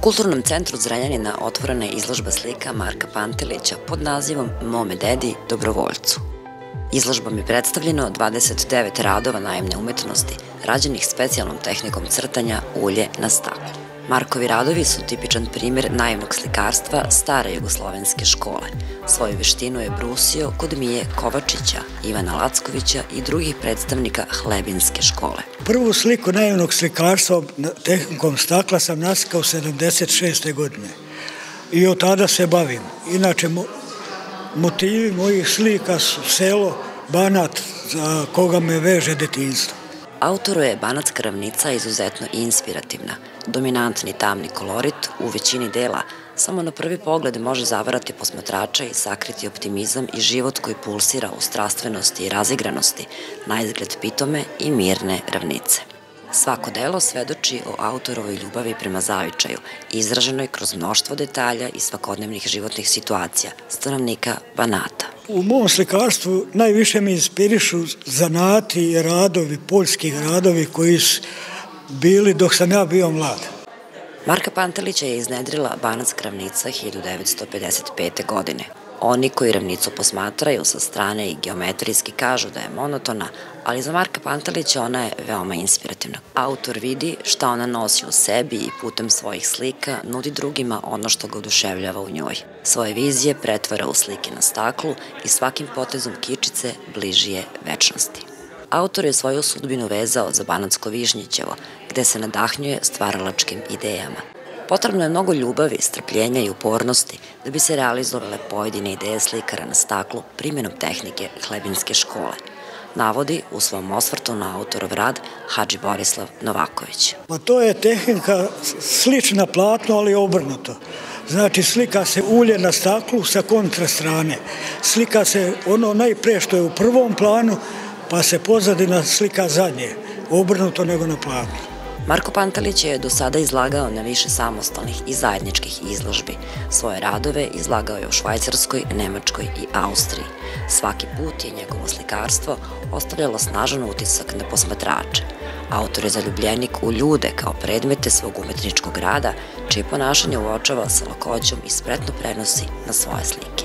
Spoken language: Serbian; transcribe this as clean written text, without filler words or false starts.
Kulturnom centru Zrenjanina otvorena je izložba slika Marka Pantelića pod nazivom Mome dedi, dobrovoljcu. Izložbom je predstavljeno 29 radova naivne umetnosti, rađenih specijalnom tehnikom crtanja ulje na staklu. Markovi radovi su tipičan primjer naivnog slikarstva stare jugoslovenske škole. Svoju veštinu je brusio kod Mije Kovačića, Ivana Lackovića i drugih predstavnika Hlebinske škole. Prvu sliku naivnog slikarstva tehnikom stakla sam naslikao 76. godine i od tada se bavim. Inače, motivi mojih slika su selo, Banat, za koga me veže detinjstvo. Autoru je banatska ravnica izuzetno inspirativna. Dominantni tamni kolorit u većini dela samo na prvi pogled može zavarati posmatrača i sakriti optimizam i život koji pulsira u strastvenosti i razigranosti, naizgled pitome i mirne ravnice. Svako delo svedoči o autorovoj ljubavi prema zavičaju, izraženoj kroz mnoštvo detalja i svakodnevnih životnih situacija stanovnika Banata. U mom slikarstvu najviše me inspirišu zanati i radovi, poljski radovi koji su bili dok sam ja bio mlad. Marka Pantelića je iznedrila banatska ravnica 1955. godine. Oni koji ravnicu posmatraju sa strane i geometrijski kažu da je monotona, ali za Marka Pantelića ona je veoma inspirativna. Autor vidi šta ona nosi u sebi i putem svojih slika nudi drugima ono što ga oduševljava u njoj. Svoje vizije pretvara u slike na staklu i svakim potezom kičice bliži je večnosti. Autor je svoju sudbinu vezao za Banatsko Višnjićevo, gde se nadahnjuje stvaralačkim idejama. Potrebno je mnogo ljubavi, strpljenja i upornosti da bi se realizovale pojedine ideje slikara na staklu primjenom tehnike Hlebinske škole, navodi u svom osvrtu na autorov rad Hadži Borislav Novaković. To je tehnika slična platnu, ali obrnuto. Znači, slika se ulje na staklu sa kontra strane. Slika se ono najpre što je u prvom planu, pa se pozadina slika zadnje, obrnuto nego na platnu. Marko Pantelić je do sada izlagao na više samostalnih i zajedničkih izložbi. Svoje radove izlagao je u Švajcarskoj, Nemačkoj i Austriji. Svaki put je njegovo slikarstvo ostavljalo snažan utisak na posmatrače. Autor je zaljubljenik u ljude kao predmete svog umetničkog rada, čije ponašanje uočava sa lakoćom i spretno prenosi na svoje slike.